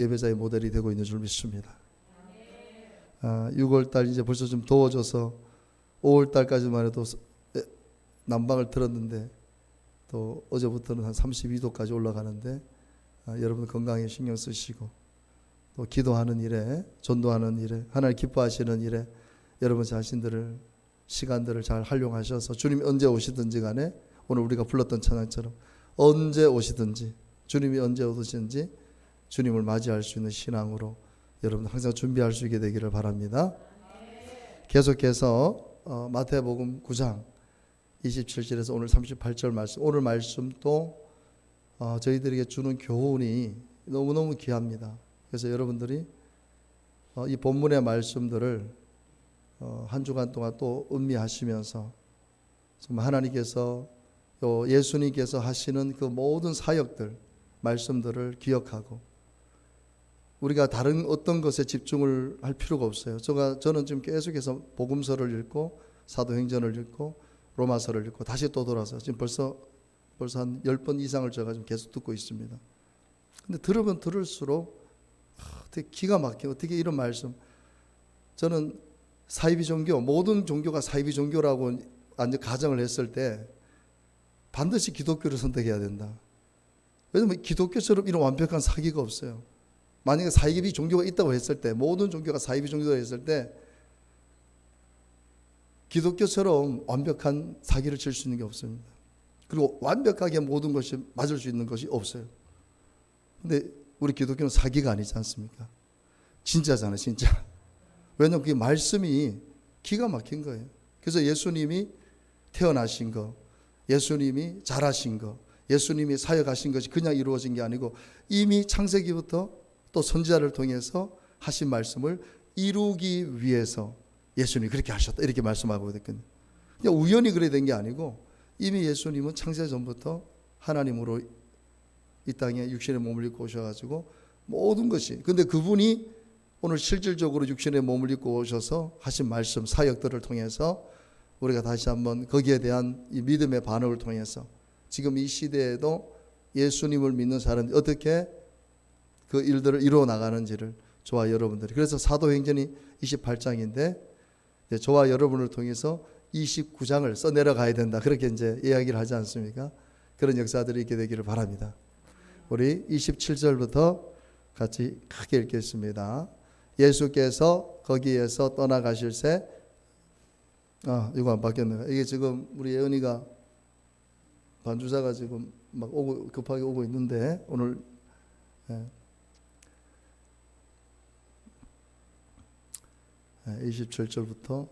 예배자의 모델이 되고 있는 줄 믿습니다. 6월달 이제 벌써 좀 더워져서 5월달까지만 해도 난방을 틀었는데 또 어제부터는 한 32도까지 올라가는데 여러분 건강에 신경 쓰시고 또 기도하는 일에, 전도하는 일에, 하나님 기뻐하시는 일에 여러분 자신들을, 시간들을 잘 활용하셔서 주님이 언제 오시든지 간에 오늘 우리가 불렀던 찬양처럼 언제 오시든지, 주님이 언제 오시든지 주님을 맞이할 수 있는 신앙으로 여러분 항상 준비할 수 있게 되기를 바랍니다. 계속해서 마태복음 9장 27절에서 오늘 38절 말씀, 오늘 말씀도 저희들에게 주는 교훈이 너무너무 귀합니다. 그래서 여러분들이 이 본문의 말씀들을 한 주간 동안 또 음미하시면서 정말 하나님께서 또 예수님께서 하시는 그 모든 사역들, 말씀들을 기억하고 우리가 다른 어떤 것에 집중을 할 필요가 없어요. 저는 지금 계속해서 복음서를 읽고 사도행전을 읽고 로마서를 읽고 다시 또 돌아서 지금 벌써 한 10번 이상을 제가 지금 계속 듣고 있습니다. 근데 들으면 들을수록 되게 기가 막혀. 어떻게 이런 말씀. 저는 사이비 종교, 모든 종교가 사이비 종교라고 완전 가정을 했을 때 반드시 기독교를 선택해야 된다. 왜냐하면 기독교처럼 이런 완벽한 사기가 없어요. 만약에 사이비 종교가 있다고 했을 때, 모든 종교가 사이비 종교가 했을 때 기독교처럼 완벽한 사기를 칠 수 있는 게 없습니다. 그리고 완벽하게 모든 것이 맞을 수 있는 것이 없어요. 근데 우리 기독교는 사기가 아니지 않습니까? 진짜잖아요, 진짜. 왜냐하면 그게 말씀이 기가 막힌 거예요. 그래서 예수님이 태어나신 거, 예수님이 자라신 거, 예수님이 사역하신 것이 그냥 이루어진 게 아니고 이미 창세기부터 또 선지자를 통해서 하신 말씀을 이루기 위해서 예수님이 그렇게 하셨다, 이렇게 말씀하고 있거든요. 그냥 우연히 그래 된 게 아니고 이미 예수님은 창세 전부터 하나님으로 이 땅에 육신의 몸을 입고 오셔가지고 모든 것이, 근데 그분이 오늘 실질적으로 육신의 몸을 입고 오셔서 하신 말씀, 사역들을 통해서 우리가 다시 한번 거기에 대한 이 믿음의 반응을 통해서 지금 이 시대에도 예수님을 믿는 사람들이 어떻게 그 일들을 이루어 나가는지를 저와 여러분들이, 그래서 사도행전이 28장인데 저와 여러분을 통해서 29장을 써내려가야 된다, 그렇게 이제 이야기를 하지 않습니까? 그런 역사들이 있게 되기를 바랍니다. 우리 27절부터 같이 크게 읽겠습니다. 예수께서 거기에서 떠나가실새, 이거 안 바뀌었네요. 이게 지금 우리 예은이가 반주자가 지금 막 급하게 오고 있는데 오늘 27절부터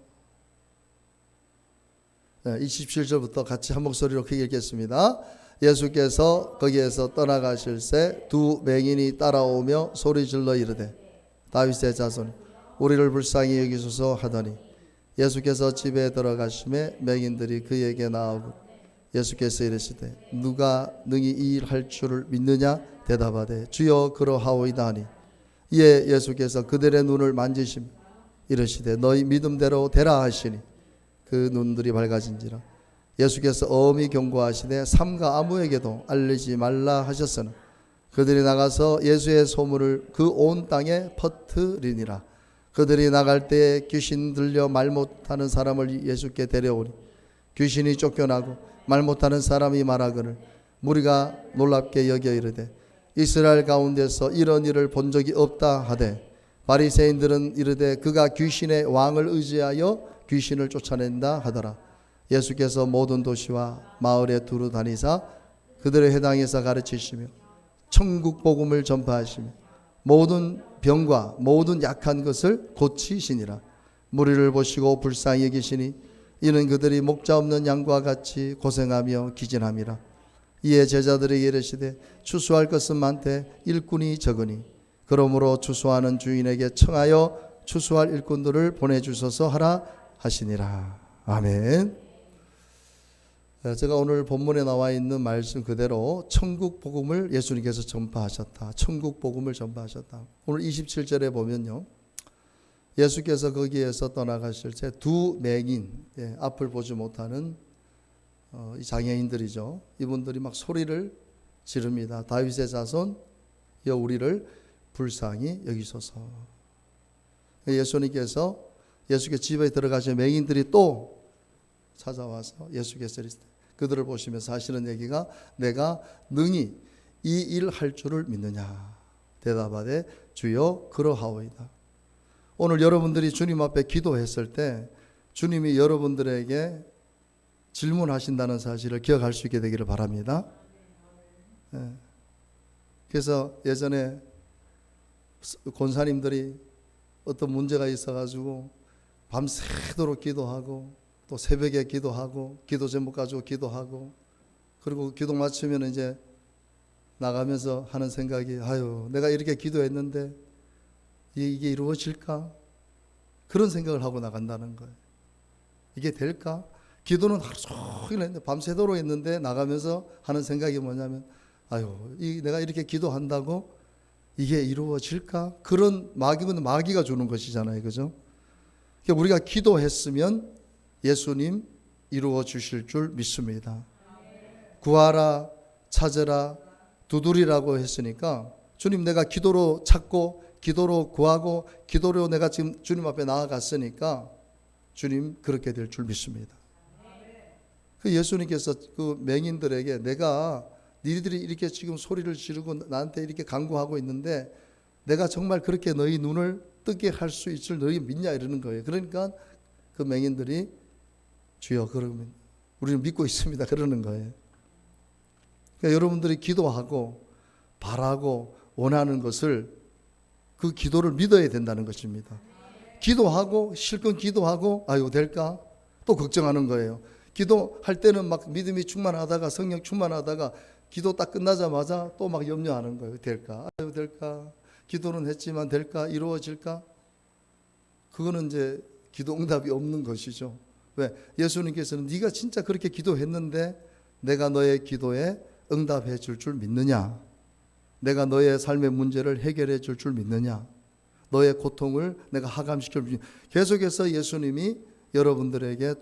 같이 한 목소리로 크게 읽겠습니다. 예수께서 거기에서 떠나가실새 두 맹인이 따라오며 소리질러 이르되 다윗의 자손 우리를 불쌍히 여기소서 하더니 예수께서 집에 들어가심에 맹인들이 그에게 나오고 예수께서 이르시되 누가 능히 이 일 할 줄을 믿느냐 대답하되 주여 그러하오이다 하니 이에 예수께서 그들의 눈을 만지심 이르시되 너희 믿음대로 되라 하시니 그 눈들이 밝아진지라. 예수께서 엄히 경고하시되 삼가 아무에게도 알리지 말라 하셨으나 그들이 나가서 예수의 소문을 그 온 땅에 퍼뜨리니라. 그들이 나갈 때에 귀신 들려 말 못하는 사람을 예수께 데려오니 귀신이 쫓겨나고 말 못하는 사람이 말하거늘 무리가 놀랍게 여겨 이르되 이스라엘 가운데서 이런 일을 본 적이 없다 하되 바리새인들은 이르되 그가 귀신의 왕을 의지하여 귀신을 쫓아낸다 하더라. 예수께서 모든 도시와 마을에 두루 다니사 그들의 회당에서 가르치시며 천국 복음을 전파하시며 모든 병과 모든 약한 것을 고치시니라. 무리를 보시고 불쌍히 여기시니 이는 그들이 목자 없는 양과 같이 고생하며 기진함이라. 이에 제자들에게 이르시되 추수할 것은 많되 일꾼이 적으니 그러므로 추수하는 주인에게 청하여 추수할 일꾼들을 보내주소서 하라 하시니라. 아멘. 제가 오늘 본문에 나와 있는 말씀 그대로 천국 복음을 예수님께서 전파하셨다. 천국 복음을 전파하셨다. 오늘 27절에 보면요, 예수께서 거기에서 떠나가실 때 두 맹인, 앞을 보지 못하는 이 장애인들이죠. 이분들이 막 소리를 지릅니다. 다윗의 자손, 우리를 불쌍히 여기소서. 예수께 집에 들어가신 맹인들이 또 찾아와서 예수께서 그들을 보시면서 하시는 얘기가 내가 능히 이 일 할 줄을 믿느냐. 대답하되 주여 그러하오이다. 오늘 여러분들이 주님 앞에 기도했을 때 주님이 여러분들에게 질문하신다는 사실을 기억할 수 있게 되기를 바랍니다. 그래서 예전에 권사님들이 어떤 문제가 있어가지고 밤새도록 기도하고 또 새벽에 기도하고 기도 제목 가지고 기도하고 그리고 기도 마치면 이제 나가면서 하는 생각이 아유 내가 이렇게 기도했는데 이게 이루어질까? 그런 생각을 하고 나간다는 거예요. 이게 될까? 기도는 하루 종일 했는데 밤새도록 했는데 나가면서 하는 생각이 뭐냐면 아유 내가 이렇게 기도한다고 이게 이루어질까? 그런 마귀가 주는 것이잖아요. 그죠? 그러니까 우리가 기도했으면 예수님 이루어 주실 줄 믿습니다. 구하라 찾으라 두드리라고 했으니까 주님 내가 기도로 찾고 기도로 구하고 기도로 내가 지금 주님 앞에 나아갔으니까 주님 그렇게 될 줄 믿습니다. 그 예수님께서 그 맹인들에게 내가 니들이 이렇게 지금 소리를 지르고 나한테 이렇게 간구하고 있는데 내가 정말 그렇게 너희 눈을 뜨게 할 수 있을 너희 믿냐 이러는 거예요. 그러니까 그 맹인들이 주여 그러면 우리는 믿고 있습니다 그러는 거예요. 그러니까 여러분들이 기도하고 바라고 원하는 것을 그 기도를 믿어야 된다는 것입니다. 기도하고 실컷 기도하고 아유 될까? 또 걱정하는 거예요. 기도할 때는 막 믿음이 충만하다가 성령 충만하다가 기도 딱 끝나자마자 또 막 염려하는 거예요. 될까? 아유 될까? 기도는 했지만 될까? 이루어질까? 그거는 이제 기도 응답이 없는 것이죠. 왜? 예수님께서는 네가 진짜 그렇게 기도했는데 내가 너의 기도에 응답해 줄 줄 믿느냐? 내가 너의 삶의 문제를 해결해 줄 줄 믿느냐? 너의 고통을 내가 하감시켜 줄 계속해서 예수님이 여러분들에게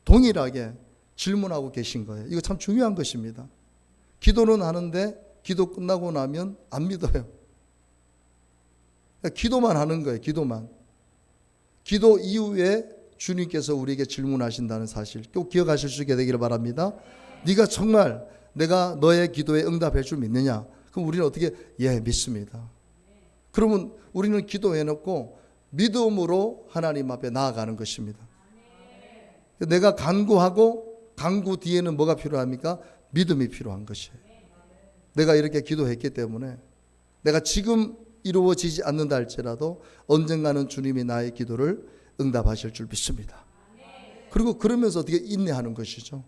동일하게 질문하고 계신 거예요. 이거 참 중요한 것입니다. 기도는 하는데 기도 끝나고 나면 안 믿어요. 그러니까 기도만 하는 거예요. 기도만. 기도 이후에 주님께서 우리에게 질문하신다는 사실 꼭 기억하실 수 있게 되기를 바랍니다. 네가 정말 내가 너의 기도에 응답해 줄 믿느냐? 그럼 우리는 어떻게? 예, 믿습니다. 그러면 우리는 기도해놓고 믿음으로 하나님 앞에 나아가는 것입니다. 내가 간구하고 간구 뒤에는 뭐가 필요합니까? 믿음이 필요한 것이에요. 내가 이렇게 기도했기 때문에 내가 지금 이루어지지 않는다 할지라도 언젠가는 주님이 나의 기도를 응답하실 줄 믿습니다. 그리고 그러면서 어떻게 인내하는 것이죠.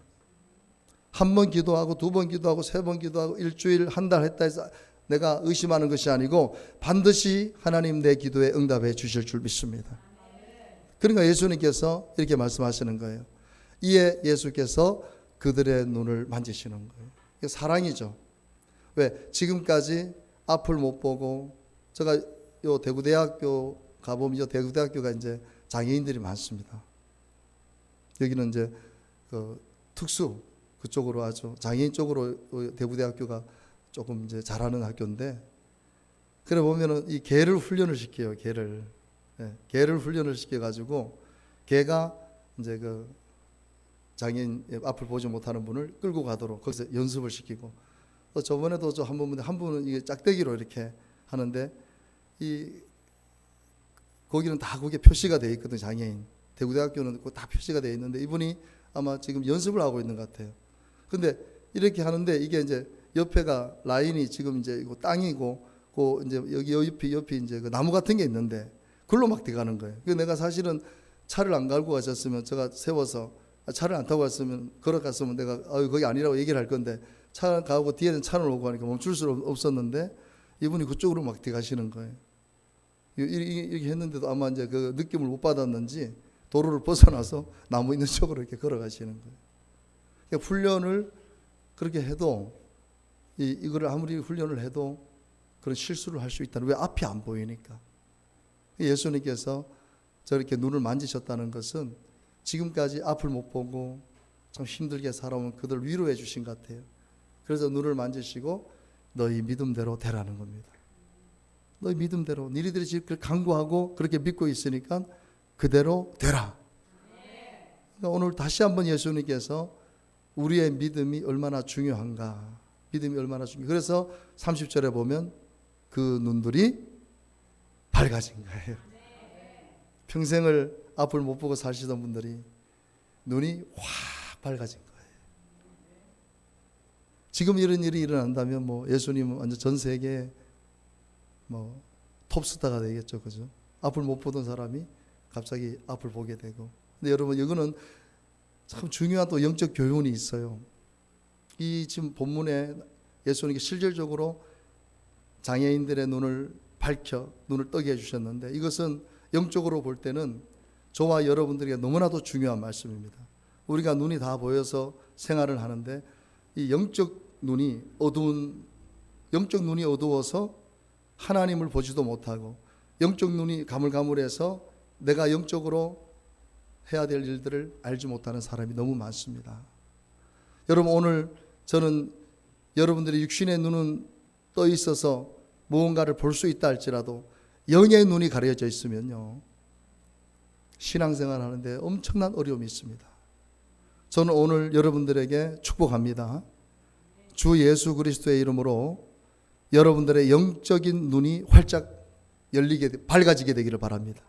한 번 기도하고 두 번 기도하고 세 번 기도하고 일주일 한 달 했다 해서 내가 의심하는 것이 아니고 반드시 하나님 내 기도에 응답해 주실 줄 믿습니다. 그러니까 예수님께서 이렇게 말씀하시는 거예요. 이에 예수께서 그들의 눈을 만지시는 거예요. 이게 사랑이죠. 왜? 지금까지 앞을 못 보고 제가 요 대구대학교 가보면 요 대구대학교가 이제 장애인들이 많습니다. 여기는 이제 그 특수 그쪽으로 아주 장애인 쪽으로 대구대학교가 조금 이제 잘하는 학교인데 그래 보면은 이 개를 훈련을 시켜요. 개를 훈련을 시켜가지고 개가 이제 그 장애인 앞을 보지 못하는 분을 끌고 가도록 거기서 연습을 시키고 또 저번에도 한 분은 이게 짝대기로 이렇게 하는데 이 거기는 다 거기에 표시가 되어 있거든. 장애인 대구대학교는 다 표시가 되어 있는데 이분이 아마 지금 연습을 하고 있는 것 같아요. 근데 이렇게 하는데 이게 이제 옆에가 라인이 지금 이제 이거 땅이고 그 이제 여기 옆이 이제 그 나무 같은 게 있는데 글로 막 들어가는 거예요. 그 내가 사실은 차를 안 갈고 가셨으면 제가 세워서 차를 안 타고 갔으면 걸어갔으면 내가 거기 아니라고 얘기를 할 건데 차 가고 뒤에는 차를 오고 하니까 멈출 수 없었는데 이분이 그쪽으로 막 들어가시는 거예요. 이렇게 했는데도 아마 이제 그 느낌을 못 받았는지 도로를 벗어나서 나무 있는 쪽으로 이렇게 걸어가시는 거예요. 그러니까 훈련을 그렇게 해도 이거를 아무리 훈련을 해도 그런 실수를 할 수 있다는 왜 앞이 안 보이니까. 예수님께서 저렇게 눈을 만지셨다는 것은 지금까지 앞을 못 보고 참 힘들게 살아온 그들 위로해 주신 것 같아요. 그래서 눈을 만지시고 너희 믿음대로 되라는 겁니다. 너희 믿음대로 너희들이 지금 간구하고 그렇게 믿고 있으니까 그대로 되라. 그러니까 오늘 다시 한번 예수님께서 우리의 믿음이 얼마나 중요한가, 믿음이 얼마나 중요한가. 그래서 30절에 보면 그 눈들이 밝아진 거예요. 평생을 앞을 못 보고 사시던 분들이 눈이 확 밝아진 거예요. 지금 이런 일이 일어난다면 뭐 예수님은 완전 전 세계에 뭐 톱스타가 되겠죠, 그죠? 앞을 못 보던 사람이 갑자기 앞을 보게 되고. 근데 여러분, 이거는 참 중요한 또 영적 교훈이 있어요. 이 지금 본문에 예수님께 실질적으로 장애인들의 눈을 밝혀 눈을 뜨게 해주셨는데, 이것은 영적으로 볼 때는 저와 여러분들에게 너무나도 중요한 말씀입니다. 우리가 눈이 다 보여서 생활을 하는데 이 영적 눈이 어두워서 하나님을 보지도 못하고, 영적 눈이 가물가물해서 내가 영적으로 해야 될 일들을 알지 못하는 사람이 너무 많습니다. 여러분, 오늘 저는 여러분들이 육신의 눈은 떠 있어서 무언가를 볼 수 있다 할지라도 영의 눈이 가려져 있으면요, 신앙생활 하는데 엄청난 어려움이 있습니다. 저는 오늘 여러분들에게 축복합니다. 주 예수 그리스도의 이름으로 여러분들의 영적인 눈이 활짝 밝아지게 되기를 바랍니다.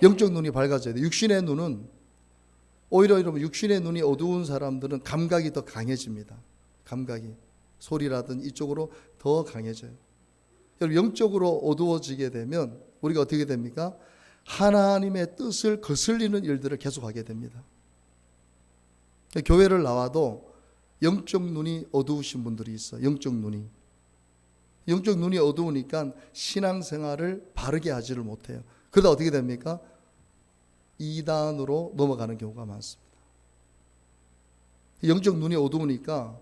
영적 눈이 밝아져야 돼요. 육신의 눈은 오히려 여러분, 육신의 눈이 어두운 사람들은 감각이 더 강해집니다. 감각이 소리라든 이쪽으로 더 강해져요. 여러분, 영적으로 어두워지게 되면 우리가 어떻게 됩니까? 하나님의 뜻을 거슬리는 일들을 계속하게 됩니다. 교회를 나와도 영적 눈이 어두우신 분들이 있어요. 영적 눈이 어두우니까 신앙생활을 바르게 하지를 못해요. 그러다 어떻게 됩니까? 이단으로 넘어가는 경우가 많습니다. 영적 눈이 어두우니까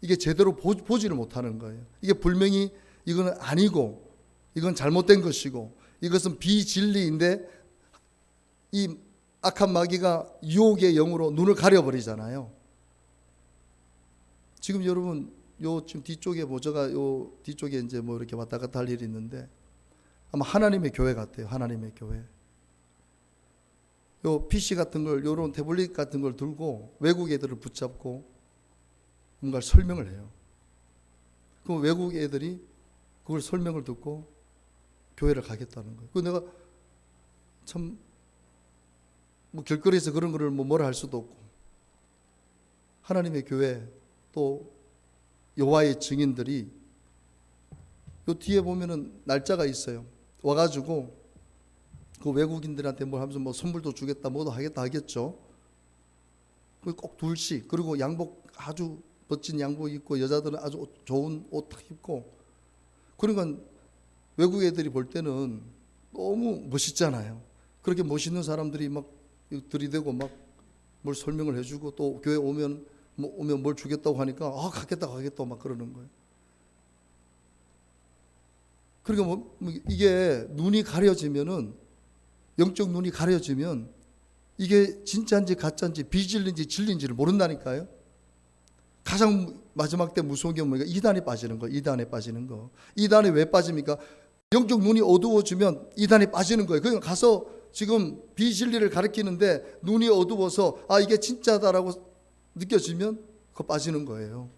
이게 제대로 보지를 못하는 거예요. 이게 분명히 이거는 아니고, 이건 잘못된 것이고, 이것은 비진리인데 이 악한 마귀가 유혹의 영으로 눈을 가려버리잖아요. 지금 여러분, 지금 뒤쪽에 모자가 뒤쪽에 이제 뭐 이렇게 왔다 갔다 할 일이 있는데 아마 하나님의 교회 같아요. 하나님의 교회. PC 같은 걸, 요런 태블릿 같은 걸 들고 외국 애들을 붙잡고 뭔가 설명을 해요. 그럼 외국 애들이 그걸 설명을 듣고 교회를 가겠다는 거예요. 그 내가 참 뭐 길거리에서 그런 거를 뭐라 할 수도 없고, 하나님의 교회 또 여호와의 증인들이 요 뒤에 보면은 날짜가 있어요. 와가지고 그 외국인들한테 뭘 하면서 뭐 선물도 주겠다, 뭐도 하겠다 하겠죠. 꼭 둘씩, 그리고 양복 아주 멋진 양복 입고, 여자들은 아주 좋은 옷 입고. 그러니까 외국 애들이 볼 때는 너무 멋있잖아요. 그렇게 멋있는 사람들이 막 들이대고 막 뭘 설명을 해주고, 또 교회 오면 뭘 주겠다고 하니까 가겠다 막 그러는 거예요. 그러니까 이게 눈이 가려지면은, 영적 눈이 가려지면 이게 진짜인지 가짜인지 비진리인지 진리인지를 모른다니까요. 가장 마지막 때 무서운 게 뭐니까 이단에 빠지는 거예요. 이단에 빠지는 거. 이단에 왜 빠집니까? 영적 눈이 어두워지면 이단에 빠지는 거예요. 그러니까 가서 지금 비진리를 가르치는데 눈이 어두워서 이게 진짜다라고 느껴지면 그거 빠지는 거예요.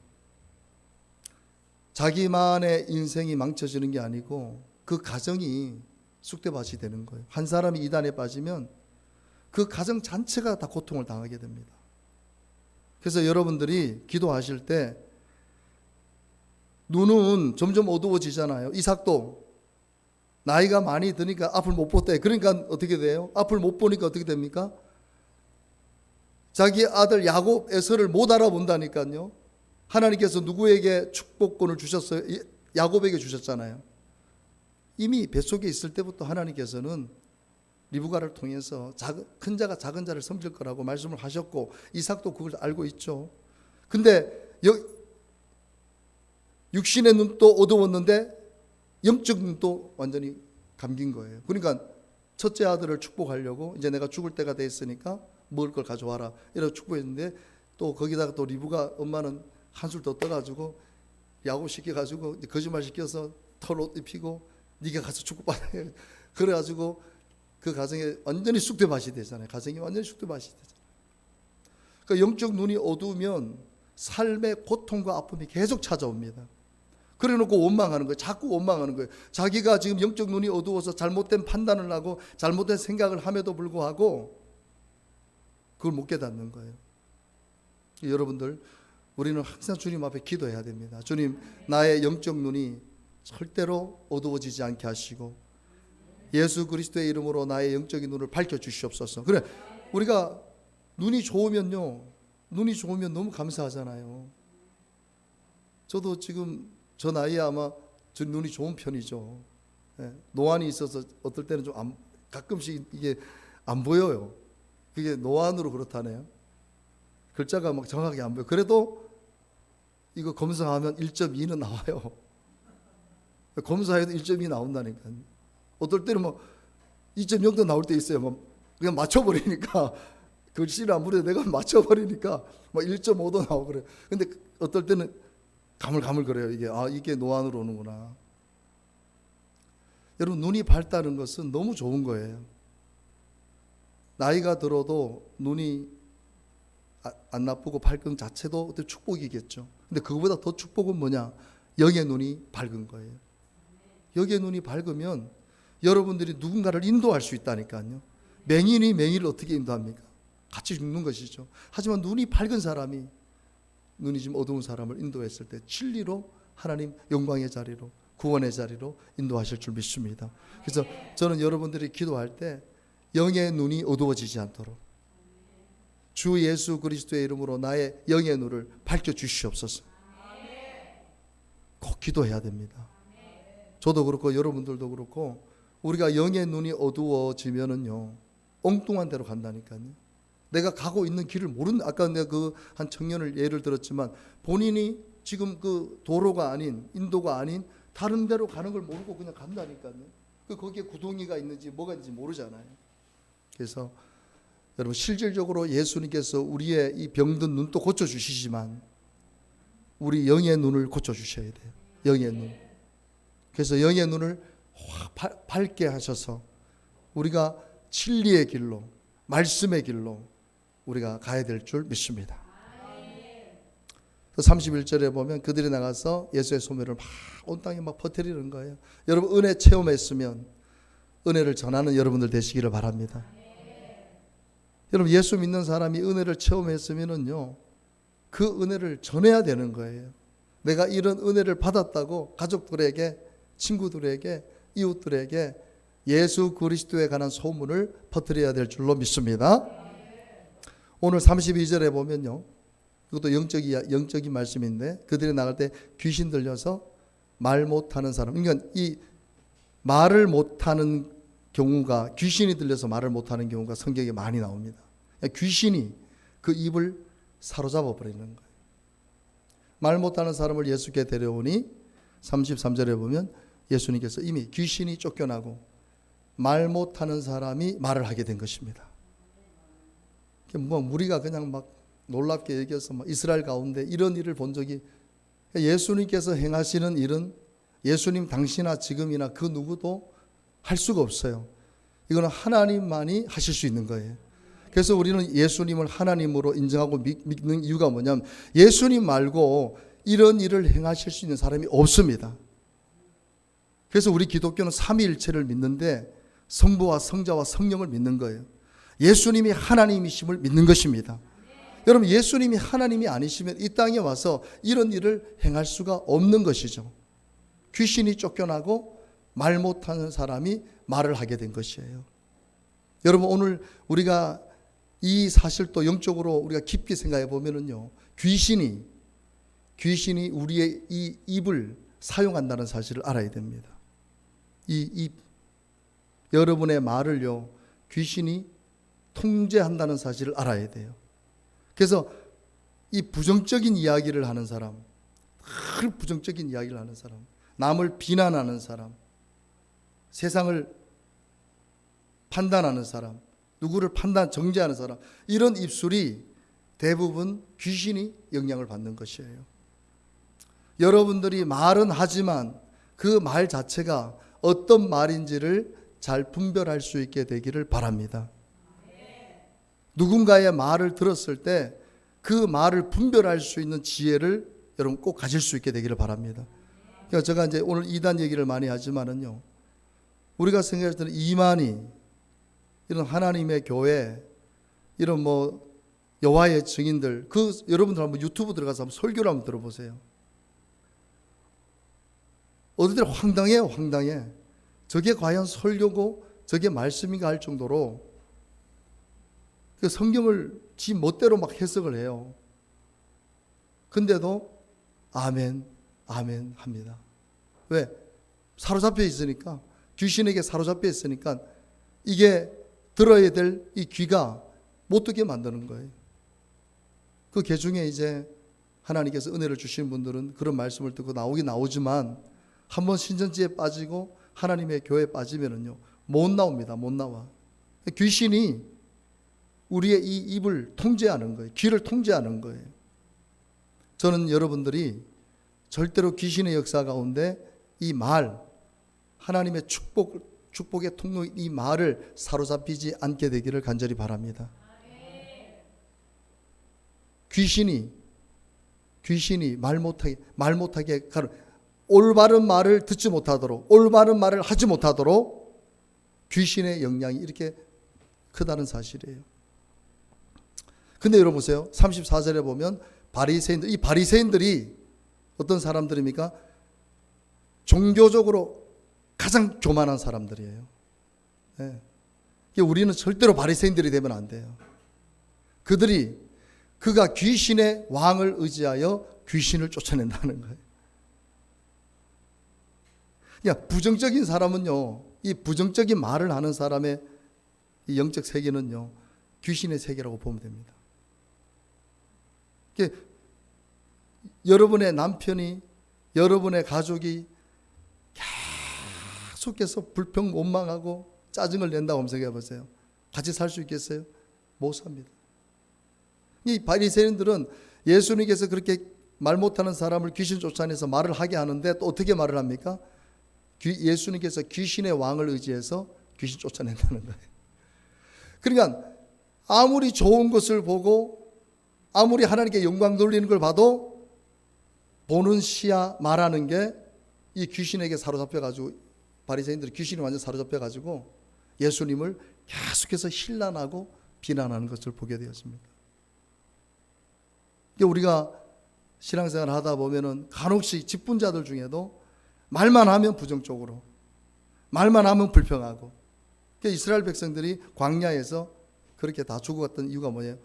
자기만의 인생이 망쳐지는 게 아니고 그 가정이 쑥대밭이 되는 거예요. 한 사람이 이단에 빠지면 그 가정 전체가 다 고통을 당하게 됩니다. 그래서 여러분들이 기도하실 때 눈은 점점 어두워지잖아요. 이삭도 나이가 많이 드니까 앞을 못 봤대. 그러니까 어떻게 돼요? 앞을 못 보니까 어떻게 됩니까? 자기 아들 야곱 에서를 못 알아본다니까요. 하나님께서 누구에게 축복권을 주셨어요? 야곱에게 주셨잖아요. 이미 뱃속에 있을 때부터 하나님께서는 리브가를 통해서 큰 자가 작은 자를 섬길 거라고 말씀을 하셨고, 이삭도 그걸 알고 있죠. 근데 육신의 눈도 어두웠는데 영적 눈도 완전히 감긴 거예요. 그러니까 첫째 아들을 축복하려고 이제 내가 죽을 때가 됐으니까 먹을 걸 가져와라 이렇게 축복했는데, 또 거기다가 또 리브가 엄마는 한술 더 떠가지고 야곱 시켜가지고 거짓말 시켜서 털옷 입히고 네가 가서 축복받아. 그래가지고 그 가정에 완전히 쑥대밭이 되잖아요. 가정이 완전히 쑥대밭이 되잖아요. 그러니까 영적 눈이 어두우면 삶의 고통과 아픔이 계속 찾아옵니다. 그래놓고 원망하는 거예요. 자꾸 원망하는 거예요. 자기가 지금 영적 눈이 어두워서 잘못된 판단을 하고 잘못된 생각을 함에도 불구하고 그걸 못 깨닫는 거예요. 여러분들, 우리는 항상 주님 앞에 기도해야 됩니다. 주님, 나의 영적 눈이 절대로 어두워지지 않게 하시고 예수 그리스도의 이름으로 나의 영적인 눈을 밝혀주시옵소서. 그래, 우리가 눈이 좋으면요, 눈이 좋으면 너무 감사하잖아요. 저도 지금 저 나이에 아마 저 눈이 좋은 편이죠. 예, 노안이 있어서 어떨 때는 좀 가끔씩 이게 안 보여요. 그게 노안으로 그렇다네요. 글자가 막 정확하게 안 보여. 그래도 이거 검사하면 1.2는 나와요. 검사해도 1.2 나온다니까요. 어떨 때는 뭐 2.0도 나올 때 있어요. 뭐 그냥 맞춰버리니까 글씨를 안 부려도 내가 맞춰버리니까 막 1.5도 나오고 그래요. 근데 어떨 때는 가물가물 그래요. 이게 노안으로 오는구나. 여러분, 눈이 밝다는 것은 너무 좋은 거예요. 나이가 들어도 눈이 안 나쁘고 밝은 자체도 어떤 축복이겠죠. 근데 그거보다 더 축복은 뭐냐? 영의 눈이 밝은 거예요. 영의 눈이 밝으면 여러분들이 누군가를 인도할 수 있다니까요. 맹인이 맹인을 어떻게 인도합니까? 같이 죽는 것이죠. 하지만 눈이 밝은 사람이 눈이 좀 어두운 사람을 인도했을 때 진리로 하나님 영광의 자리로, 구원의 자리로 인도하실 줄 믿습니다. 그래서 저는 여러분들이 기도할 때 영의 눈이 어두워지지 않도록 주 예수 그리스도의 이름으로 나의 영의 눈을 밝혀주시옵소서. 꼭 기도해야 됩니다. 저도 그렇고 여러분들도 그렇고 우리가 영의 눈이 어두워지면은요, 엉뚱한 데로 간다니까요. 내가 가고 있는 길을 모르는, 아까 내가 그 한 청년을 예를 들었지만 본인이 지금 그 도로가 아닌, 인도가 아닌 다른 데로 가는 걸 모르고 그냥 간다니까요. 거기에 구덩이가 있는지 뭐가 있는지 모르잖아요. 그래서 여러분, 실질적으로 예수님께서 우리의 이 병든 눈도 고쳐주시지만 우리 영의 눈을 고쳐주셔야 돼요. 영의 눈. 그래서 영의 눈을 확 밝게 하셔서 우리가 진리의 길로, 말씀의 길로 우리가 가야 될 줄 믿습니다. 31절에 보면 그들이 나가서 예수의 소명을 막 온 땅에 막 퍼뜨리는 거예요. 여러분, 은혜 체험했으면 은혜를 전하는 여러분들 되시기를 바랍니다. 여러분, 예수 믿는 사람이 은혜를 체험했으면은요, 그 은혜를 전해야 되는 거예요. 내가 이런 은혜를 받았다고 가족들에게, 친구들에게, 이웃들에게 예수 그리스도에 관한 소문을 퍼뜨려야 될 줄로 믿습니다. 오늘 32절에 보면요, 이것도 영적인 말씀인데 그들이 나갈 때 귀신 들려서 말 못하는 사람, 그러니까 이 말을 못하는 경우가, 귀신이 들려서 말을 못하는 경우가 성경에 많이 나옵니다. 귀신이 그 입을 사로잡아 버리는 거예요. 말 못하는 사람을 예수께 데려오니 33절에 보면 예수님께서 이미 귀신이 쫓겨나고 말 못하는 사람이 말을 하게 된 것입니다. 뭐 우리가 그냥 막 놀랍게 얘기해서 막 이스라엘 가운데 이런 일을 본 적이, 예수님께서 행하시는 일은 예수님 당시나 지금이나 그 누구도 할 수가 없어요. 이거는 하나님만이 하실 수 있는 거예요. 그래서 우리는 예수님을 하나님으로 인정하고 믿는 이유가 뭐냐면 예수님 말고 이런 일을 행하실 수 있는 사람이 없습니다. 그래서 우리 기독교는 삼위일체를 믿는데 성부와 성자와 성령을 믿는 거예요. 예수님이 하나님이심을 믿는 것입니다. 여러분, 예수님이 하나님이 아니시면 이 땅에 와서 이런 일을 행할 수가 없는 것이죠. 귀신이 쫓겨나고 말 못하는 사람이 말을 하게 된 것이에요. 여러분, 오늘 우리가 이 사실도 영적으로 우리가 깊이 생각해 보면은요, 귀신이 우리의 이 입을 사용한다는 사실을 알아야 됩니다. 이 입, 여러분의 말을요, 귀신이 통제한다는 사실을 알아야 돼요. 그래서 이 부정적인 이야기를 하는 사람, 늘 부정적인 이야기를 하는 사람, 남을 비난하는 사람, 세상을 판단하는 사람, 누구를 정죄하는 사람, 이런 입술이 대부분 귀신이 영향을 받는 것이에요. 여러분들이 말은 하지만 그 말 자체가 어떤 말인지를 잘 분별할 수 있게 되기를 바랍니다. 누군가의 말을 들었을 때 그 말을 분별할 수 있는 지혜를 여러분 꼭 가질 수 있게 되기를 바랍니다. 그러니까 제가 이제 오늘 이단 얘기를 많이 하지만은요, 우리가 생각할 때는 이만희, 이런 하나님의 교회, 이런 뭐 여호와의 증인들, 그 여러분들 한번 유튜브 들어가서 한번 설교를 한번 들어보세요. 어디들 황당해요, 황당해. 저게 과연 설교고 저게 말씀인가 할 정도로 그 성경을 지 멋대로 막 해석을 해요. 근데도 아멘, 아멘 합니다. 왜? 사로잡혀 있으니까, 귀신에게 사로잡혀 있으니까 이게 들어야 될 이 귀가 못 듣게 만드는 거예요. 그 개중에 이제 하나님께서 은혜를 주신 분들은 그런 말씀을 듣고 나오긴 나오지만 한번 신천지에 빠지고 하나님의 교회에 빠지면은요, 못 나옵니다. 못 나와. 귀신이 우리의 이 입을 통제하는 거예요. 귀를 통제하는 거예요. 저는 여러분들이 절대로 귀신의 역사 가운데 이 말, 하나님의 축복의 통로인 이 말을 사로잡히지 않게 되기를 간절히 바랍니다. 귀신이 말 못하게 올바른 말을 듣지 못하도록, 올바른 말을 하지 못하도록 귀신의 영향이 이렇게 크다는 사실이에요. 근데 여러분 보세요. 34절에 보면 바리새인들, 이 바리새인들이 어떤 사람들입니까? 종교적으로 가장 교만한 사람들이에요. 네. 우리는 절대로 바리새인들이 되면 안 돼요. 그가 귀신의 왕을 의지하여 귀신을 쫓아낸다는 거예요. 그러니까 부정적인 사람은요, 이 부정적인 말을 하는 사람의 이 영적 세계는요, 귀신의 세계라고 보면 됩니다. 여러분의 남편이, 여러분의 가족이 계속해서 불평, 원망하고 짜증을 낸다고 한번 생각해 보세요. 같이 살 수 있겠어요? 못 삽니다. 이 바리새인들은 예수님께서 그렇게 말 못하는 사람을 귀신 쫓아내서 말을 하게 하는데 또 어떻게 말을 합니까? 예수님께서 귀신의 왕을 의지해서 귀신 쫓아낸다는 거예요. 그러니까 아무리 좋은 것을 보고 아무리 하나님께 영광 돌리는 걸 봐도 보는 시야, 말하는 게 이 귀신에게 사로잡혀가지고, 바리새인들이 귀신이 완전 사로잡혀가지고 예수님을 계속해서 힐난하고 비난하는 것을 보게 되었습니다. 우리가 신앙생활을 하다 보면은 간혹씩 직분자들 중에도 말만 하면 부정적으로, 말만 하면 불평하고, 이스라엘 백성들이 광야에서 그렇게 다 죽어갔던 이유가 뭐예요?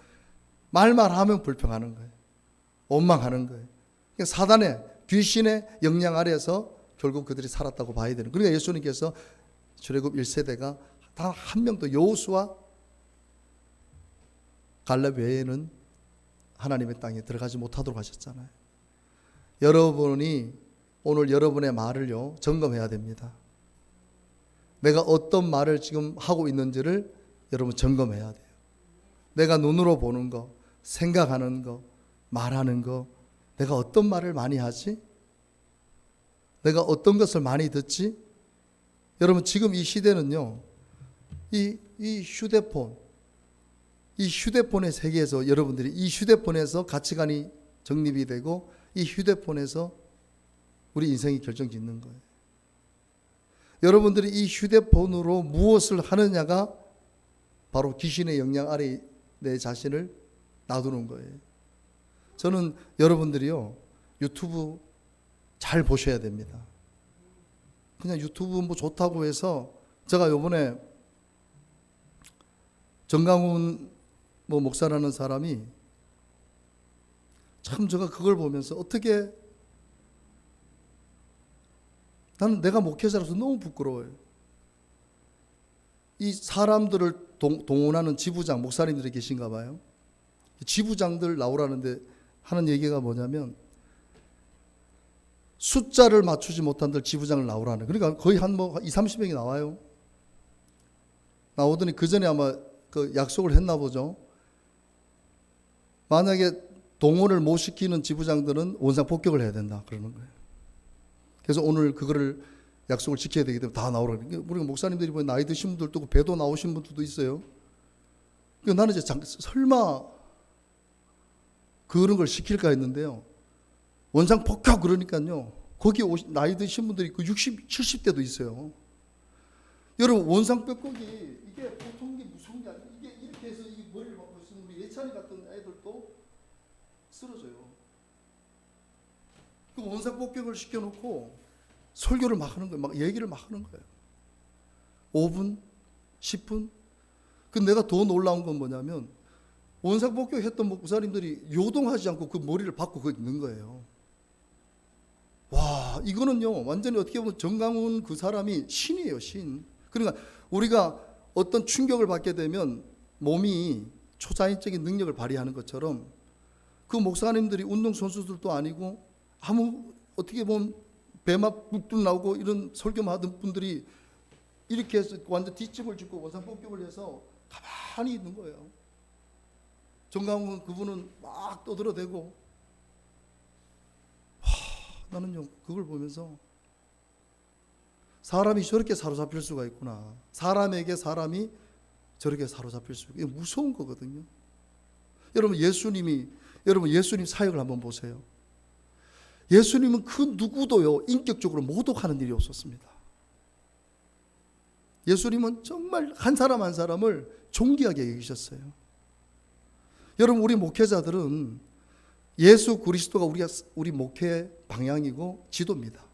말만 하면 불평하는 거예요. 원망하는 거예요. 사단의, 귀신의 영향 아래에서 결국 그들이 살았다고 봐야 되는. 그러니까 예수님께서 출애굽 1세대가 단 한 명도, 여호수아 갈렙 외에는 하나님의 땅에 들어가지 못하도록 하셨잖아요. 여러분이 오늘 여러분의 말을요, 점검해야 됩니다. 내가 어떤 말을 지금 하고 있는지를 여러분 점검해야 돼요. 내가 눈으로 보는 거, 생각하는 거, 말하는 거, 내가 어떤 말을 많이 하지? 내가 어떤 것을 많이 듣지? 여러분 지금 이 시대는요, 이 휴대폰의 세계에서 여러분들이 이 휴대폰에서 가치관이 정립이 되고 이 휴대폰에서 우리 인생이 결정짓는 거예요. 여러분들이 이 휴대폰으로 무엇을 하느냐가 바로 귀신의 영향 아래 내 자신을 놔두는 거예요. 저는 여러분들이요, 유튜브 잘 보셔야 됩니다. 그냥 유튜브 뭐 좋다고 해서, 제가 요번에 정강훈 목사라는 사람이 참, 제가 그걸 보면서 어떻게, 나는 내가 목회자로서 너무 부끄러워요. 이 사람들을 동원하는 지부장, 목사님들이 계신가 봐요. 지부장들 나오라는데 하는 얘기가 뭐냐면, 숫자를 맞추지 못한들 지부장을 나오라는. 그러니까 거의 한 20-30명이 나와요. 나오더니 그 전에 아마 그 약속을 했나 보죠. 만약에 동원을 못 시키는 지부장들은 원상 폭격을 해야 된다 그러는 거예요. 그래서 오늘 그거를 약속을 지켜야 되기 때문에 다 나오라. 우리가 목사님들이 보면 나이 드신 분들도 있고 배도 나오신 분들도 있어요. 나는 이제 설마 그런 걸 시킬까 했는데요. 원상 복귀 그러니까요. 거기 나이 드신 분들이 있고 60, 70대도 있어요. 여러분 원상 뼈고기 이게 보통 게 무서운 게 아니에요. 이게 이렇게 해서 이 머리를 막고 있으면 우리 예찬이 같은 애들도 쓰러져요. 그 원상 복격을 시켜놓고 설교를 막 하는 거예요. 막 얘기를 막 하는 거예요. 5분, 10분. 그 내가 더 놀라운 건 뭐냐면 원상 복격했던 목사님들이 요동하지 않고 그 머리를 박고 거기 있는 거예요. 와, 이거는요 완전히 어떻게 보면 정강훈 그 사람이 신이에요, 신. 그러니까 우리가 어떤 충격을 받게 되면 몸이 초자연적인 능력을 발휘하는 것처럼 그 목사님들이 운동선수들도 아니고 아무 어떻게 보면 배막 뚝뚝 나오고 이런 설교만 하던 분들이 이렇게 해서 완전 뒷집을 짓고 원상 복격을 해서 가만히 있는 거예요. 정강훈 그분은 막 떠들어대고, 나는요 그걸 보면서 사람이 저렇게 사로잡힐 수가 있구나. 사람에게 사람이 저렇게 사로잡힐 수 있구나. 이게 무서운 거거든요. 여러분 예수님 사역을 한번 보세요. 예수님은 그 누구도요 인격적으로 모독하는 일이 없었습니다. 예수님은 정말 한 사람 한 사람을 존귀하게 여기셨어요. 여러분 우리 목회자들은 예수 그리스도가 우리 목회의 방향이고 지도입니다.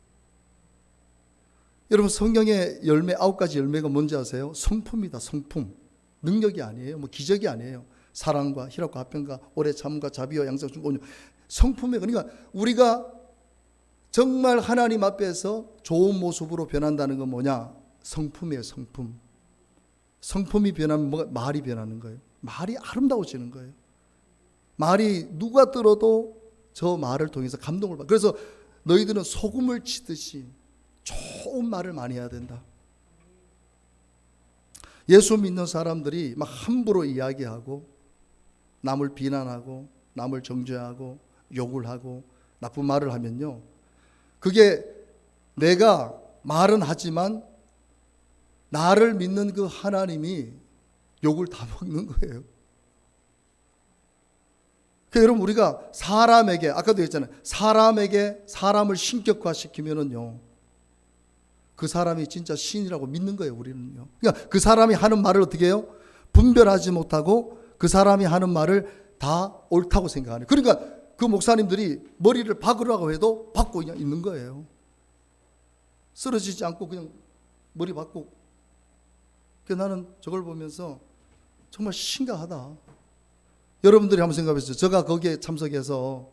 여러분 성경의 열매 9가지 열매가 뭔지 아세요? 성품입니다. 성품. 능력이 아니에요. 뭐 기적이 아니에요. 사랑과 희락과 화평과 오래 참과 자비와 양선과 온유. 성품에, 그러니까 우리가 정말 하나님 앞에서 좋은 모습으로 변한다는 건 뭐냐? 성품이에요. 성품. 성품이 변하면 말이 변하는 거예요. 말이 아름다워지는 거예요. 말이 누가 들어도 저 말을 통해서 감동을 받아. 그래서 너희들은 소금을 치듯이 좋은 말을 많이 해야 된다. 예수 믿는 사람들이 막 함부로 이야기하고 남을 비난하고 남을 정죄하고 욕을 하고 나쁜 말을 하면요, 그게 내가 말은 하지만 나를 믿는 그 하나님이 욕을 다 먹는 거예요. 그러니까 여러분 우리가 사람에게, 아까도 했잖아요, 사람에게 사람을 신격화시키면은요 그 사람이 진짜 신이라고 믿는 거예요. 우리는요. 그러니까 그 사람이 하는 말을 어떻게 해요? 분별하지 못하고 그 사람이 하는 말을 다 옳다고 생각하는. 그러니까 그 목사님들이 머리를 박으라고 해도 박고 그냥 있는 거예요. 쓰러지지 않고 그냥 머리 박고. 그래서 나는 저걸 보면서 정말 심각하다. 여러분들이 한번 생각해보세요. 제가 거기에 참석해서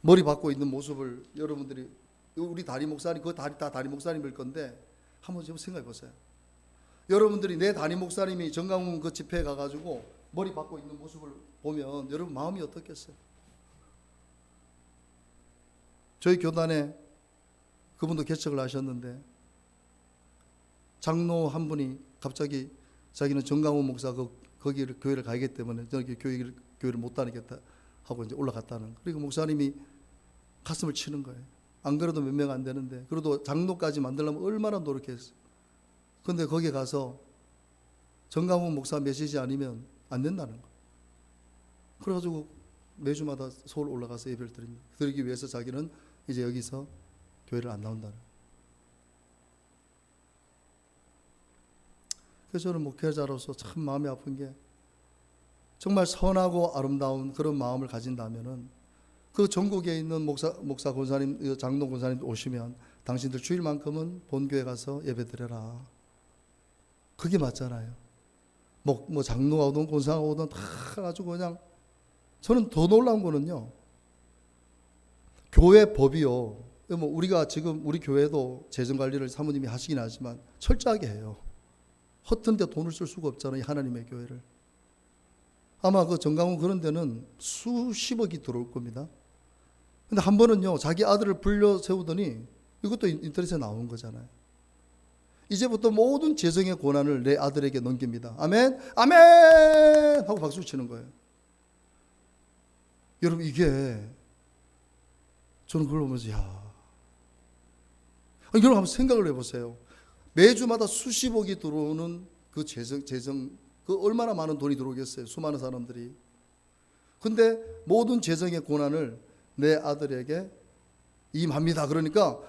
머리 박고 있는 모습을 여러분들이, 우리 담임 목사님, 그 다 담임 목사님일 건데 한번 좀 생각해 보세요. 여러분들이 내 담임 목사님이 정강훈 그 집회에 가가지고 머리 박고 있는 모습을 보면 여러분 마음이 어떻겠어요? 저희 교단에 그분도 개척을 하셨는데 장로 한 분이 갑자기 자기는 정강훈 목사 거기를 교회를 가기 때문에 저기 교회를 못 다니겠다 하고 이제 올라갔다는. 그리고 목사님이 가슴을 치는 거예요. 안 그래도 몇 명 안 되는데, 그래도 장로까지 만들려면 얼마나 노력했어요. 그런데 거기에 가서 정강훈 목사 메시지 아니면 안 된다는 거예요. 그래가지고 매주마다 서울 올라가서 예배를 드리기 위해서 자기는 이제 여기서 교회를 안 나온다는 거예요. 그래서 저는 목회자로서 참 마음이 아픈 게, 정말 선하고 아름다운 그런 마음을 가진다면은 그 전국에 있는 목사 권사님, 장로 권사님 오시면 당신들 주일만큼은 본교회 가서 예배 드려라. 그게 맞잖아요. 뭐 장로가 오든 권사가 오든 다 아주 그냥. 저는 더 놀라운 거는요, 교회 법이요, 뭐 우리가 지금 우리 교회도 재정 관리를 사모님이 하시긴 하지만 철저하게 해요. 허튼 데 돈을 쓸 수가 없잖아요, 하나님의 교회를. 아마 그 정강훈 그런 데는 수십억이 들어올 겁니다. 근데 한 번은요, 자기 아들을 불려 세우더니, 이것도 인터넷에 나온 거잖아요. 이제부터 모든 재정의 권한을 내 아들에게 넘깁니다. 아멘, 아멘 하고 박수 치는 거예요. 여러분, 이게 저는 그걸 보면서, 야, 여러분 한번 생각을 해보세요. 매주마다 수십억이 들어오는 그 재정, 그 얼마나 많은 돈이 들어오겠어요. 수많은 사람들이. 근데 모든 재정의 고난을 내 아들에게 임합니다. 그러니까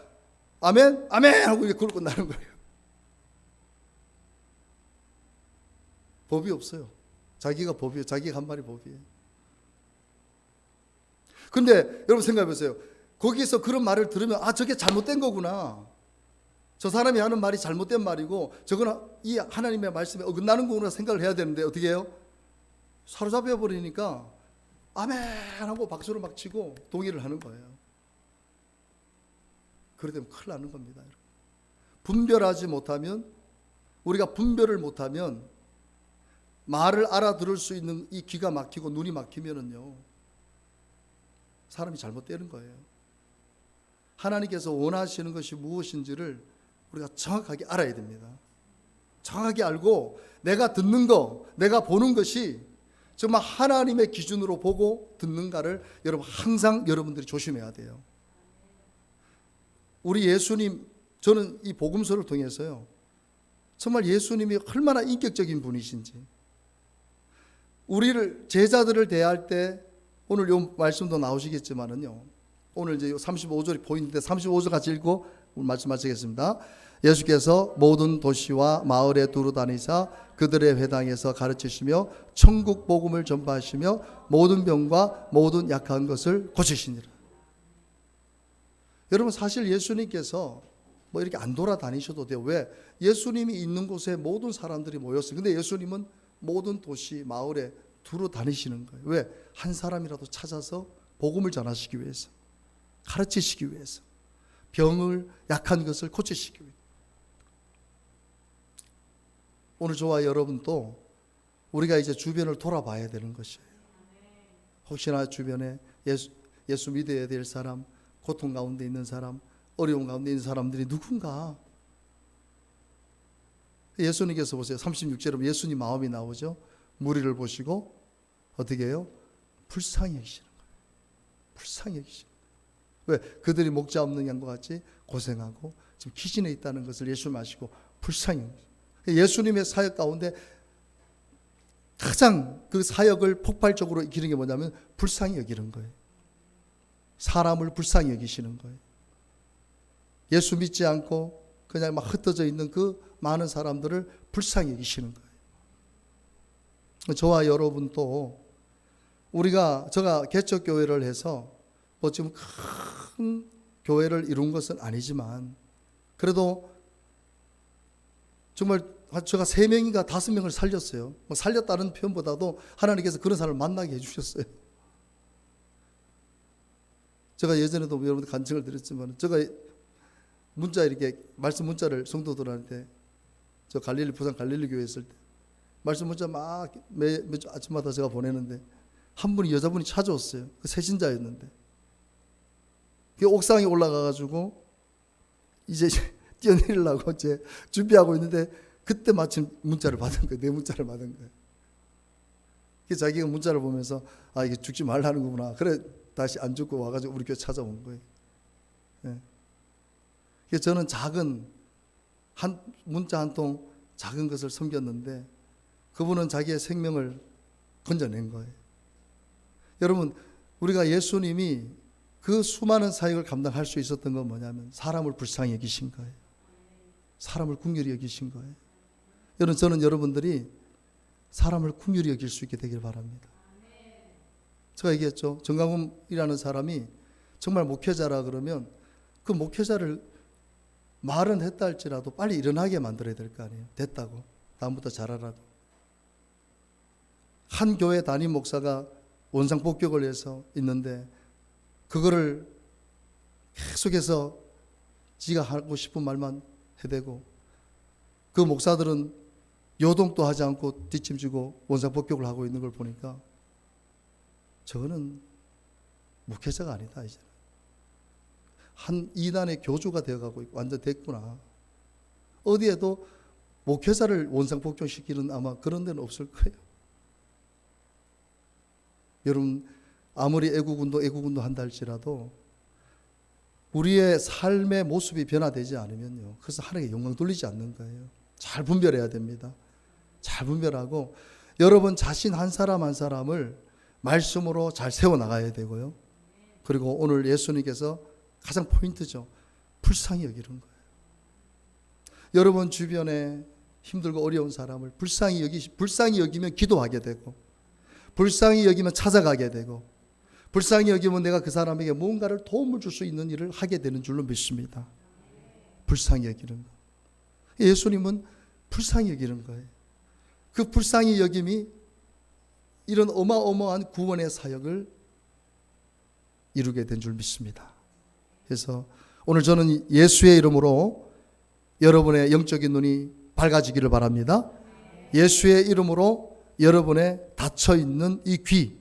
아멘, 아멘 하고 이제 그걸 끝나는 거예요. 법이 없어요. 자기가 법이에요. 자기가 한 말이 법이에요. 근데 여러분 생각해 보세요. 거기서 그런 말을 들으면 저게 잘못된 거구나. 저 사람이 하는 말이 잘못된 말이고 저거는 이 하나님의 말씀에 어긋나는 거구나 생각을 해야 되는데 어떻게 해요? 사로잡혀 버리니까 아멘 하고 박수를 막 치고 동의를 하는 거예요. 그러다 보면 큰일 나는 겁니다. 분별하지 못하면, 우리가 분별을 못하면 말을 알아들을 수 있는 이 귀가 막히고 눈이 막히면은요, 사람이 잘못되는 거예요. 하나님께서 원하시는 것이 무엇인지를 우리가 정확하게 알아야 됩니다. 정확하게 알고 내가 듣는 거, 내가 보는 것이 정말 하나님의 기준으로 보고 듣는가를 여러분 항상 여러분들이 조심해야 돼요. 우리 예수님, 저는 이 복음서를 통해서요, 정말 예수님이 얼마나 인격적인 분이신지, 우리를 제자들을 대할 때 오늘 요 말씀도 나오시겠지만은요, 오늘 이제 35절이 보이는데 35절 같이 읽고 말씀 마치겠습니다. 예수께서 모든 도시와 마을에 두루 다니사 그들의 회당에서 가르치시며 천국 복음을 전파하시며 모든 병과 모든 약한 것을 고치시니라. 여러분 사실 예수님께서 뭐 이렇게 안 돌아다니셔도 돼요. 왜? 예수님이 있는 곳에 모든 사람들이 모였어요. 근데 예수님은 모든 도시 마을에 두루 다니시는 거예요. 왜? 한 사람이라도 찾아서 복음을 전하시기 위해서, 가르치시기 위해서, 병을, 약한 것을 고치시기 위해서. 오늘 저와 여러분도 우리가 이제 주변을 돌아봐야 되는 것이에요. 혹시나 주변에 예수 믿어야 될 사람, 고통 가운데 있는 사람, 어려운 가운데 있는 사람들이 누군가. 예수님께서 보세요. 36절에 예수님 마음이 나오죠. 무리를 보시고 어떻게 해요? 불쌍히 여기시는 거예요. 불쌍히 여기시는 거예요. 왜? 그들이 목자 없는 양과 같이 고생하고 지금 기진에 있다는 것을 예수님 아시고 불쌍히 여기시는 거예요. 예수님의 사역 가운데 가장 그 사역을 폭발적으로 이기는 게 뭐냐면 불쌍히 여기는 거예요. 사람을 불쌍히 여기시는 거예요. 예수 믿지 않고 그냥 막 흩어져 있는 그 많은 사람들을 불쌍히 여기시는 거예요. 저와 여러분도 제가 개척교회를 해서 뭐 지금 큰 교회를 이룬 것은 아니지만 그래도 정말 제가 3명인가 5명을 살렸어요. 뭐 살렸다는 표현보다도 하나님께서 그런 사람을 만나게 해주셨어요. 제가 예전에도 여러분들 간증을 드렸지만 제가 문자 이렇게 말씀 문자를 성도들한테 저 부산 갈릴리 교회 있을 때 말씀 문자 막 매주 아침마다 제가 보내는데 한 분이 여자분이 찾아왔어요. 그 새신자였는데 그 옥상에 올라가가지고 이제 뛰어내리려고 이제 준비하고 있는데 그때 마침 문자를 받은 거예요. 내 문자를 받은 거예요. 그래서 자기가 문자를 보면서 이게 죽지 말라는 거구나. 그래 다시 안 죽고 와가지고 우리 교회 찾아온 거예요. 네. 그래서 저는 작은 문자 한 통 작은 것을 섬겼는데 그분은 자기의 생명을 건져낸 거예요. 여러분 우리가 예수님이 그 수많은 사역을 감당할 수 있었던 건 뭐냐면 사람을 불쌍히 여기신 거예요. 사람을 긍휼히 여기신 거예요. 여러분 저는 여러분들이 사람을 긍휼히 여길 수 있게 되길 바랍니다. 제가 얘기했죠. 정강훈이라는 사람이 정말 목회자라 그러면 그 목회자를 말은 했다 할지라도 빨리 일어나게 만들어야 될 거 아니에요. 됐다고. 다음부터 잘하라고. 한 교회 담임 목사가 원상 복격을 해서 있는데 그거를 계속해서 지가 하고 싶은 말만 해대고 그 목사들은 요동도 하지 않고 뒷짐지고 원상 복격을 하고 있는 걸 보니까 저거는 목회자가 아니다. 이제는 한 이단의 교주가 되어가고 있고 완전 됐구나. 어디에도 목회자를 원상 복종시키는 아마 그런 데는 없을 거예요. 여러분 아무리 애국운동 한다 할지라도 우리의 삶의 모습이 변화되지 않으면요, 그래서 하나님께 영광 돌리지 않는 거예요. 잘 분별해야 됩니다. 잘 분별하고 여러분 자신 한 사람 한 사람을 말씀으로 잘 세워나가야 되고요. 그리고 오늘 예수님께서 가장 포인트죠. 불쌍히 여기는 거예요. 여러분 주변에 힘들고 어려운 사람을 불쌍히 여기면 기도하게 되고, 불쌍히 여기면 찾아가게 되고, 불쌍히 여기면 내가 그 사람에게 뭔가를 도움을 줄 수 있는 일을 하게 되는 줄로 믿습니다. 불쌍히 여기는 거. 예수님은 불쌍히 여기는 거예요. 그 불쌍히 여김이 이런 어마어마한 구원의 사역을 이루게 된 줄 믿습니다. 그래서 오늘 저는 예수의 이름으로 여러분의 영적인 눈이 밝아지기를 바랍니다. 예수의 이름으로 여러분의 닫혀있는 이 귀,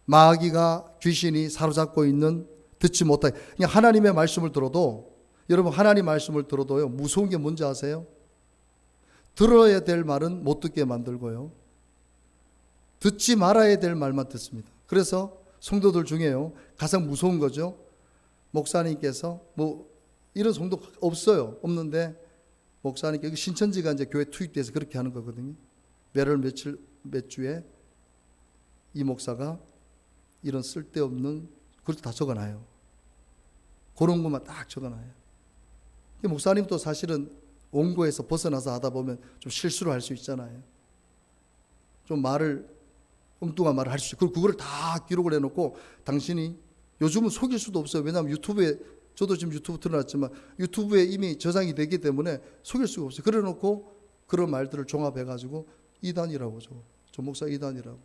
마귀가 귀신이 사로잡고 있는 듣지 못하게, 그냥 하나님의 말씀을 들어도, 여러분 하나님 말씀을 들어도요, 무서운 게 뭔지 아세요? 들어야 될 말은 못 듣게 만들고요, 듣지 말아야 될 말만 듣습니다. 그래서 성도들 중에요, 가장 무서운 거죠. 목사님께서 이런 성도 없어요. 없는데 목사님께 신천지가 이제 교회 투입돼서 그렇게 하는 거거든요. 매월 몇 주에 이 목사가 이런 쓸데없는 그걸 다 적어놔요. 그런 것만 딱 적어놔요. 목사님도 사실은 원고에서 벗어나서 하다 보면 좀 실수를 할 수 있잖아요. 좀 엉뚱한 말을 할 수 있고, 그거를 다 기록을 해놓고, 당신이 요즘은 속일 수도 없어요. 왜냐하면 유튜브에, 저도 지금 유튜브 틀어놨지만 유튜브에 이미 저장이 되기 때문에 속일 수가 없어요. 그래 놓고 그런 말들을 종합해가지고 이단이라고, 저 목사 이단이라고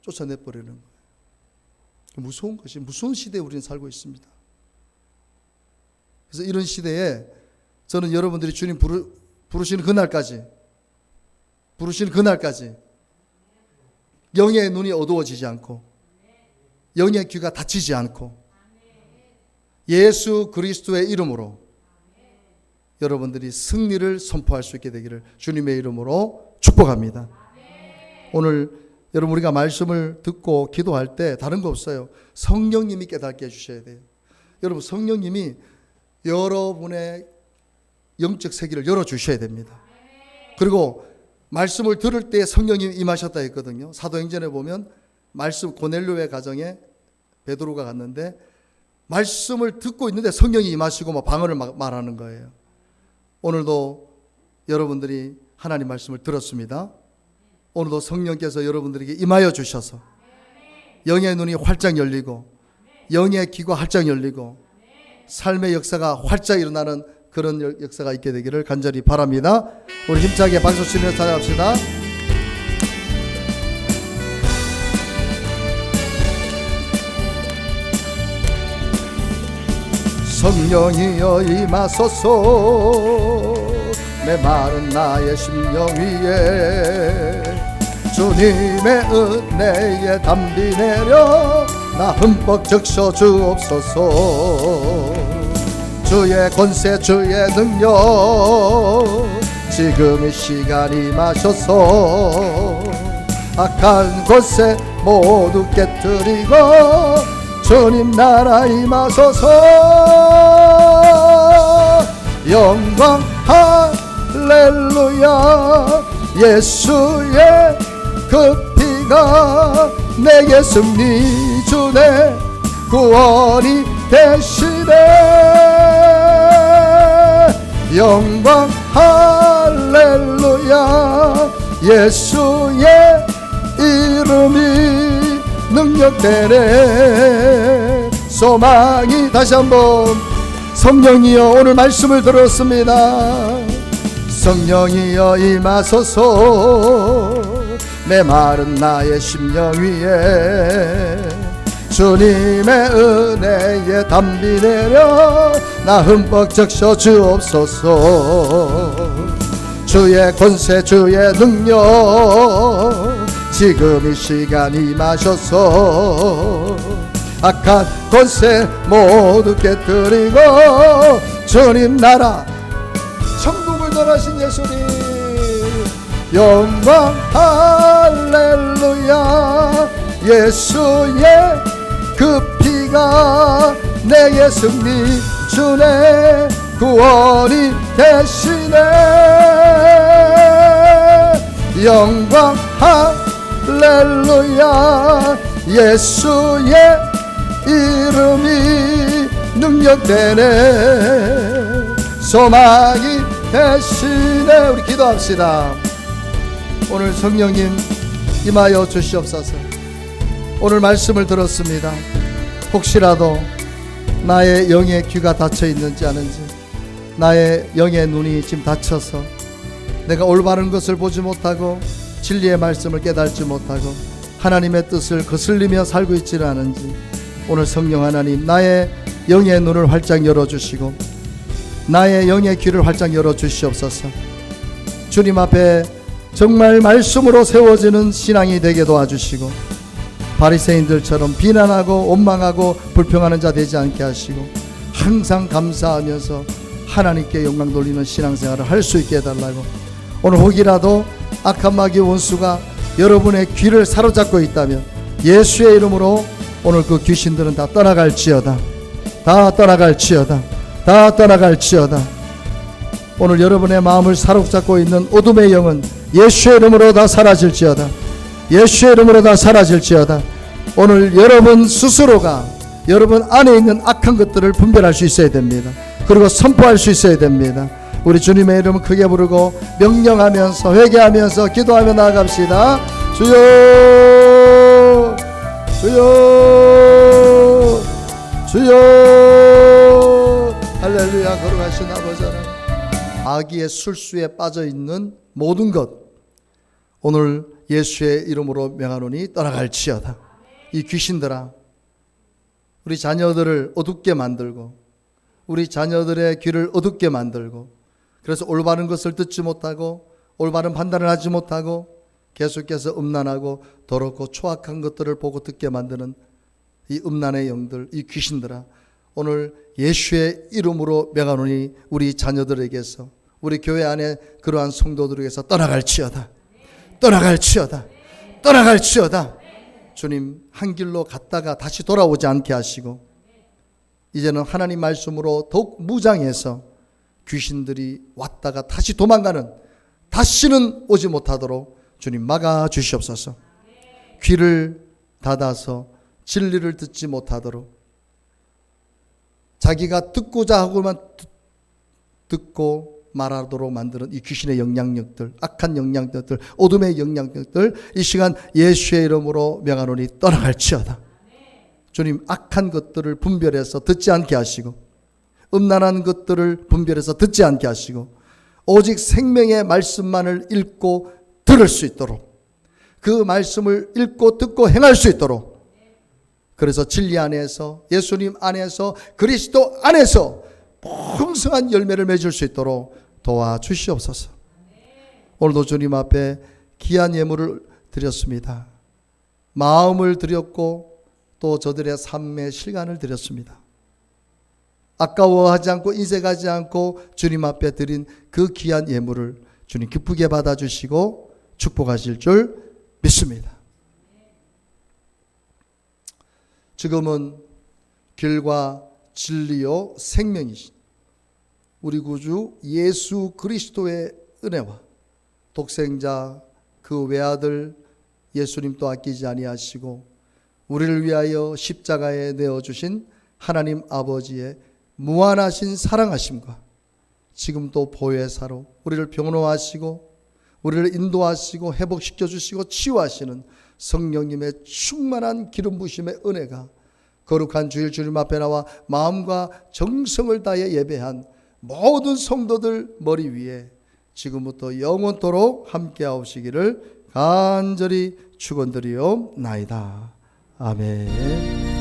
쫓아내버리는 거예요. 무서운 것이, 무서운 시대에 우리는 살고 있습니다. 그래서 이런 시대에 저는 여러분들이 주님 부르시는 그날까지 영의 눈이 어두워지지 않고, 영의 귀가 닫히지 않고, 예수 그리스도의 이름으로 여러분들이 승리를 선포할 수 있게 되기를 주님의 이름으로 축복합니다. 오늘 여러분 우리가 말씀을 듣고 기도할 때 다른 거 없어요. 성령님이 깨닫게 해주셔야 돼요. 여러분 성령님이 여러분의 영적 세계를 열어주셔야 됩니다. 그리고 말씀을 들을 때 성령님이 임하셨다 했거든요. 사도행전에 보면 말씀, 고넬료의 가정에 베드로가 갔는데 말씀을 듣고 있는데 성령이 임하시고 막 방언을 말하는 거예요. 오늘도 여러분들이 하나님 말씀을 들었습니다. 오늘도 성령께서 여러분들에게 임하여 주셔서 영의 눈이 활짝 열리고, 영의 귀가 활짝 열리고, 삶의 역사가 활짝 일어나는 그런 역사가 있게 되기를 간절히 바랍니다. 우리 힘차게 박수 치며 찬양합시다. 성령이여 임하소서, 메마른 나의 심령 위에 주님의 은혜에 담비 내려 나 흠뻑 적셔 주옵소서. 주의 권세 주의 능력 지금 이 시간 임하셔서 악한 권세 모두 깨뜨리고 주님 나라 임하소서. 영광 할렐루야. 예수의 그 피가 내게 승리 주네 구원이 되시네. 영광 할렐루야. 예수의 이름이 능력되네. 소망이, 다시 한번 성령이여 오늘 말씀을 들었습니다. 성령이여 임하소서, 메마른 나의 심령 위에 주님의 은혜에 담비 내려 나 흠뻑 적셔 주옵소서. 주의 권세 주의 능력 지금 이 시간 임하셔서 악한 권세 모두 깨뜨리고 주님 나라 천국을 떠나신 예수님 영광 할렐루야. 예수의 그 피가 내게 승리 주네 구원이 되시네. 영광 할렐루야 예수의 이름이 능력되네 소망이 되시네. 우리 기도합시다. 오늘 성령님 임하여 주시옵소서. 오늘 말씀을 들었습니다. 혹시라도 나의 영의 귀가 닫혀 있는지 아는지, 나의 영의 눈이 지금 닫혀서 내가 올바른 것을 보지 못하고 진리의 말씀을 깨닫지 못하고 하나님의 뜻을 거슬리며 살고 있지는 않은지, 오늘 성령 하나님 나의 영의 눈을 활짝 열어주시고 나의 영의 귀를 활짝 열어주시옵소서. 주님 앞에 정말 말씀으로 세워지는 신앙이 되게 도와주시고 바리새인들처럼 비난하고 원망하고 불평하는 자 되지 않게 하시고 항상 감사하면서 하나님께 영광 돌리는 신앙생활을 할 수 있게 해달라고. 오늘 혹이라도 악한 마귀 원수가 여러분의 귀를 사로잡고 있다면 예수의 이름으로 오늘 그 귀신들은 다 떠나갈지어다. 다 떠나갈지어다. 다 떠나갈지어다. 오늘 여러분의 마음을 사로잡고 있는 어둠의 영은 예수의 이름으로 다 사라질지어다. 예수의 이름으로 다 사라질지어다. 오늘 여러분 스스로가 여러분 안에 있는 악한 것들을 분별할 수 있어야 됩니다. 그리고 선포할 수 있어야 됩니다. 우리 주님의 이름을 크게 부르고 명령하면서 회개하면서 기도하며 나아갑시다. 주여 주여 주여. 할렐루야. 거룩하신 아버지 하나님, 마귀의 술수에 빠져있는 모든 것 오늘 예수의 이름으로 명하노니 떠나갈지어다. 이 귀신들아, 우리 자녀들을 어둡게 만들고 우리 자녀들의 귀를 어둡게 만들고 그래서 올바른 것을 듣지 못하고 올바른 판단을 하지 못하고 계속해서 음란하고 더럽고 초악한 것들을 보고 듣게 만드는 이 음란의 영들, 이 귀신들아, 오늘 예수의 이름으로 명하노니 우리 자녀들에게서 우리 교회 안에 그러한 성도들에게서 떠나갈지어다. 떠나갈지어다. 떠나갈지어다. 주님, 한 길로 갔다가 다시 돌아오지 않게 하시고 이제는 하나님 말씀으로 더욱 무장해서 귀신들이 왔다가 다시 도망가는, 다시는 오지 못하도록 주님 막아 주시옵소서. 귀를 닫아서 진리를 듣지 못하도록, 자기가 듣고자 하고만 듣고 말하도록 만드는 이 귀신의 영향력들, 악한 영향력들, 어둠의 영향력들 이 시간 예수의 이름으로 명하노니 떠나갈지어다. 주님, 악한 것들을 분별해서 듣지 않게 하시고 음란한 것들을 분별해서 듣지 않게 하시고 오직 생명의 말씀만을 읽고 들을 수 있도록, 그 말씀을 읽고 듣고 행할 수 있도록, 그래서 진리 안에서 예수님 안에서 그리스도 안에서 풍성한 열매를 맺을 수 있도록 도와주시옵소서. 오늘도 주님 앞에 귀한 예물을 드렸습니다. 마음을 드렸고 또 저들의 삶의 시간을 드렸습니다. 아까워하지 않고 인색하지 않고 주님 앞에 드린 그 귀한 예물을 주님 기쁘게 받아주시고 축복하실 줄 믿습니다. 지금은 길과 진리요 생명이신 우리 구주 예수 그리스도의 은혜와 독생자 그 외아들 예수님도 아끼지 아니하시고 우리를 위하여 십자가에 내어주신 하나님 아버지의 무한하신 사랑하심과 지금도 보혜사로 우리를 변호하시고 우리를 인도하시고 회복시켜 주시고 치유하시는 성령님의 충만한 기름 부심의 은혜가 거룩한 주일 주님 앞에 나와 마음과 정성을 다해 예배한 모든 성도들 머리 위에 지금부터 영원토록 함께하시기를 간절히 축원드리옵나이다. 아멘.